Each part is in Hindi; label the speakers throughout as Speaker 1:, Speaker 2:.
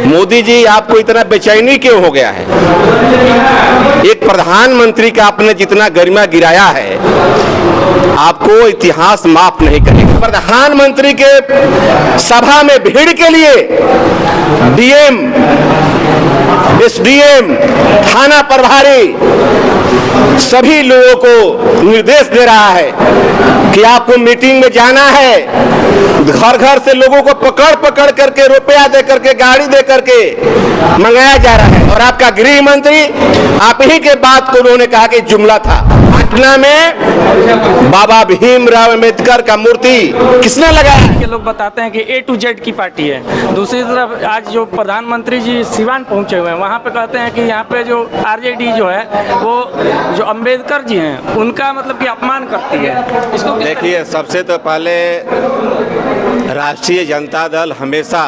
Speaker 1: मोदी जी, आपको इतना बेचैनी क्यों हो गया है? एक प्रधानमंत्री का आपने जितना गरिमा गिराया है, आपको इतिहास माफ नहीं करेगा। प्रधानमंत्री के सभा में भीड़ के लिए डीएम, एसडीएम, थाना प्रभारी सभी लोगों को निर्देश दे रहा है कि आपको मीटिंग में जाना है। घर घर से लोगों को पकड़ पकड़ करके रुपया दे करके, गाड़ी दे करके मंगाया जा रहा है। और आपका गृह मंत्री, आप ही के बात को उन्होंने कहा कि जुमला था। पटना में बाबा भीमराव अंबेडकर का मूर्ति किसने लगाया?
Speaker 2: के लोग बताते हैं कि A to Z की पार्टी है। दूसरी तरफ आज जो प्रधानमंत्री जी सिवान पहुंचे हुए हैं, वहाँ पे कहते हैं कि यहाँ पे जो आरजेडी जो है वो जो अंबेडकर जी हैं उनका मतलब कि अपमान करती है। इसको
Speaker 1: देखिए, सबसे तो पहले राष्ट्रीय जनता दल हमेशा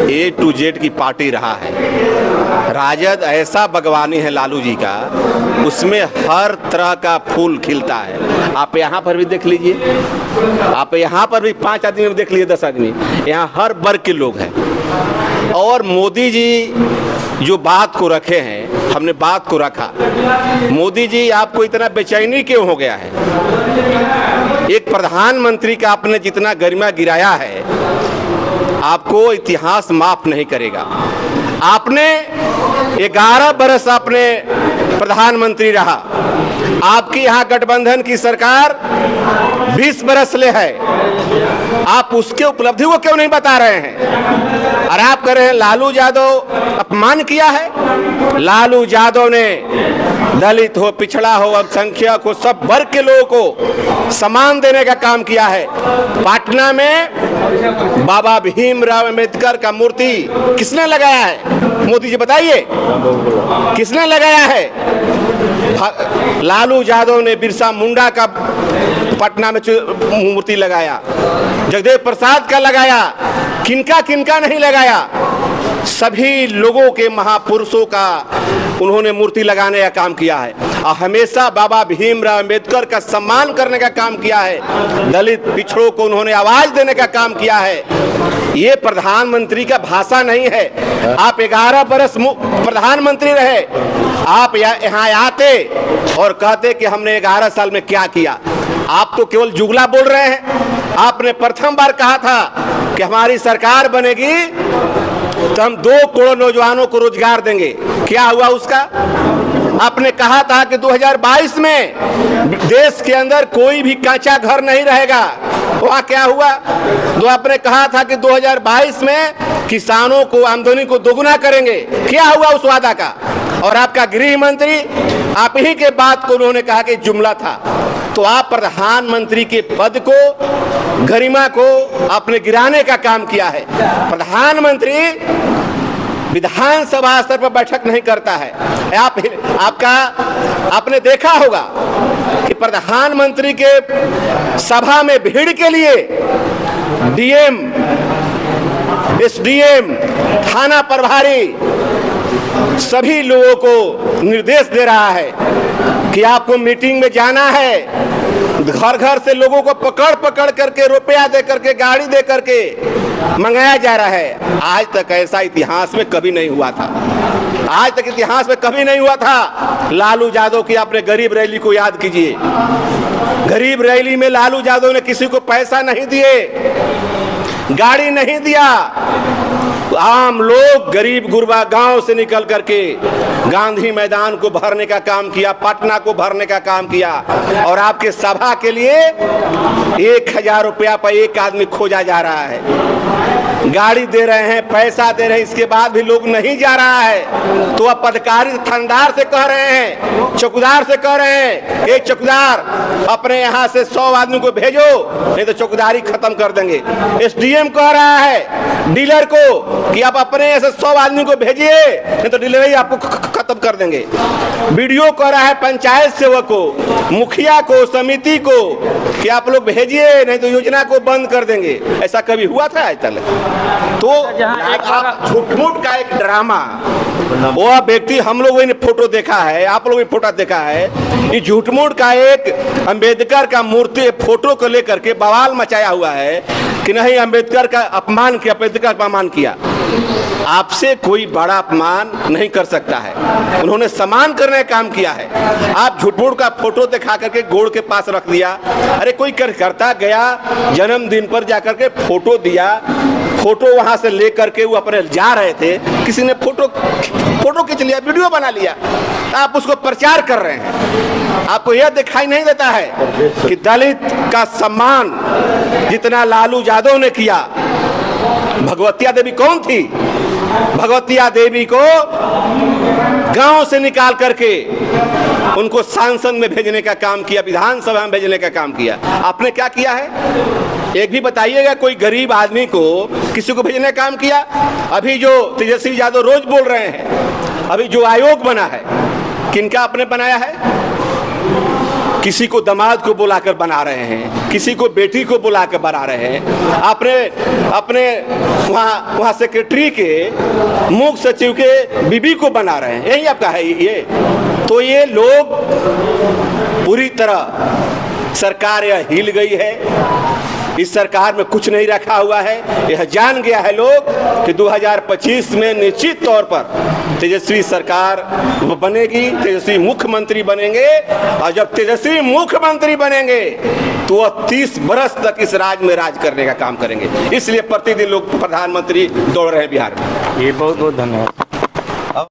Speaker 1: A to Z की पार्टी रहा है। राजद ऐसा बागवानी है लालू जी का, उसमें हर तरह का फूल खिलता है। आप यहाँ पर भी देख लीजिए, आप यहाँ पर भी 5 आदमी देख लीजिए, 10 आदमी, यहाँ हर वर्ग के लोग हैं। और मोदी जी जो बात को रखे हैं, हमने बात को रखा। मोदी जी, आपको इतना बेचैनी क्यों हो गया है? एक प्रधानमंत्री का आपने जितना गरिमा गिराया है, आपको इतिहास माफ नहीं करेगा। आपने 11 बरस आपने प्रधानमंत्री रहा। आपकी यहाँ गठबंधन की सरकार 20 बरस ले है। आप उसके उपलब्धि को क्यों नहीं बता रहे हैं? और आप कह रहे हैं लालू यादव अपमान किया है। लालू यादव ने दलित हो, पिछड़ा हो, अल्पसंख्यक हो, सब वर्ग के लोगों को सम्मान देने का काम किया है। पटना में बाबा भीमराव अंबेडकर का मूर्ति किसने लगाया है? मोदी जी बताइए, किसने लगाया है? लालू यादव ने बिरसा मुंडा का पटना में मूर्ति लगाया, जगदेव प्रसाद का लगाया, किनका किनका नहीं लगाया। सभी लोगों के महापुरुषों का उन्होंने मूर्ति लगाने का काम किया है। और हमेशा बाबा भीमराव अंबेडकर का सम्मान करने का काम किया है। दलित पिछड़ों को उन्होंने आवाज देने का काम किया है। ये प्रधानमंत्री का भाषा नहीं है। आप 11 बरस प्रधानमंत्री रहे, आप यहाँ आते और कहते कि हमने 11 साल में क्या किया। आप तो केवल जुगला बोल रहे हैं। आपने प्रथम बार कहा था कि हमारी सरकार बनेगी तो हम 2 करोड़ नौजवानों को रोजगार देंगे। क्या हुआ उसका? आपने कहा था कि 2022 में देश के अंदर कोई भी कच्चा घर नहीं रहेगा। वहाँ क्या हुआ? तो आपने कहा था कि 2022 में किसानों को आमदनी को दोगुना करेंगे। क्या हुआ उस वादा का? और आपका गृह मंत्री, आप ही के बात को उन्होंने कहा कि जुमला था। तो आप प्रधानमंत्री के पद को, गरिमा को आपने गिराने का काम किया है। प्रधानमंत्री विधानसभा स्तर पर बैठक नहीं करता है। आपने देखा होगा कि प्रधानमंत्री के सभा में भीड़ के लिए डीएम, एसडीएम, थाना प्रभारी सभी लोगों को निर्देश दे रहा है कि आपको मीटिंग में जाना है। घर घर से लोगों को पकड़ पकड़ करके, रुपया दे करके, गाड़ी दे करके मंगाया जा रहा है। आज तक ऐसा इतिहास में कभी नहीं हुआ था। आज तक इतिहास में कभी नहीं हुआ था। लालू यादव की आपने गरीब रैली को याद कीजिए। गरीब रैली में लालू यादव ने किसी को पैसा नहीं दिए, गाड़ी नहीं दिया। आम लोग, गरीब गुरबा गांव से निकल करके गांधी मैदान को भरने का काम किया, पटना को भरने का काम किया। और आपके सभा के लिए 1000 रुपया पर एक आदमी खोजा जा रहा है। गाड़ी दे रहे हैं, पैसा दे रहे हैं, इसके बाद भी लोग नहीं जा रहा है। तो अब अधिकारी थानेदार से कह रहे हैं, चौकीदार से कह रहे हैं, एक चौकीदार अपने यहाँ से 100 आदमी को भेजो, नहीं तो चौकीदारी खत्म कर देंगे। एसडीएम कह रहा है डीलर को कि आप अपने ऐसे 100 आदमी को भेजिए, नहीं तो डीलर ही आपको खत्म कर देंगे। वीडियो कह रहा है पंचायत सेवक को, मुखिया को, समिति को कि आप लोग भेजिए, नहीं तो योजना को बंद कर देंगे। ऐसा कभी हुआ था आज तक? तो झूठ-मूठ का एक ड्रामा, वो व्यक्ति, हम लोगों ने फोटो देखा है, आप लोगों ने फोटो देखा है, ये झूठ-मूठ का एक अंबेडकर का मूर्ति फोटो को लेकर के बवाल मचाया हुआ है कि नहीं अंबेडकर का अपमान किया, अंबेडकर का अपमान किया। आपसे कोई बड़ा अपमान नहीं कर सकता है। उन्होंने सम्मान करने का काम किया है। आप झूठ-मूठ का फोटो दिखा करके गोड़ के पास रख दिया। अरे कोई कार्यकर्ता गया जन्मदिन पर जाकर के फोटो दिया, फोटो वहां से लेकर के वो अपने जा रहे थे, किसी ने फोटो खींच लिया, वीडियो बना लिया, आप उसको प्रचार कर रहे हैं। आपको यह दिखाई नहीं देता है कि दलित का सम्मान जितना लालू यादव ने किया। भगवतिया देवी कौन थी? भगवतिया देवी को गांव से निकाल करके उनको सांसद में भेजने का काम किया, विधानसभा में भेजने का काम किया। आपने क्या किया है? एक भी बताइएगा कोई गरीब आदमी को किसी को भेजने का काम किया? अभी जो तेजस्वी यादव रोज बोल रहे हैं, अभी जो आयोग बना है, किनका आपने बनाया है? किसी को दामाद को बुलाकर बना रहे हैं, किसी को बेटी को बुलाकर बना रहे हैं। आपने अपने वहाँ सेक्रेटरी के मुख्य सचिव के बीबी को बना रहे हैं। यही आपका है ये। तो ये लोग पूरी तरह सरकार यह हिल गई है। इस सरकार में कुछ नहीं रखा हुआ है। यह जान गया है लोग कि 2025 में निश्चित तौर पर तेजस्वी सरकार बनेगी, तेजस्वी मुख्यमंत्री बनेंगे। और जब तेजस्वी मुख्यमंत्री बनेंगे तो वह 30 बरस तक इस राज्य में राज करने का काम करेंगे। इसलिए प्रतिदिन लोग प्रधानमंत्री दौड़ रहे हैं बिहार में।
Speaker 2: ये बहुत बहुत धन्यवाद।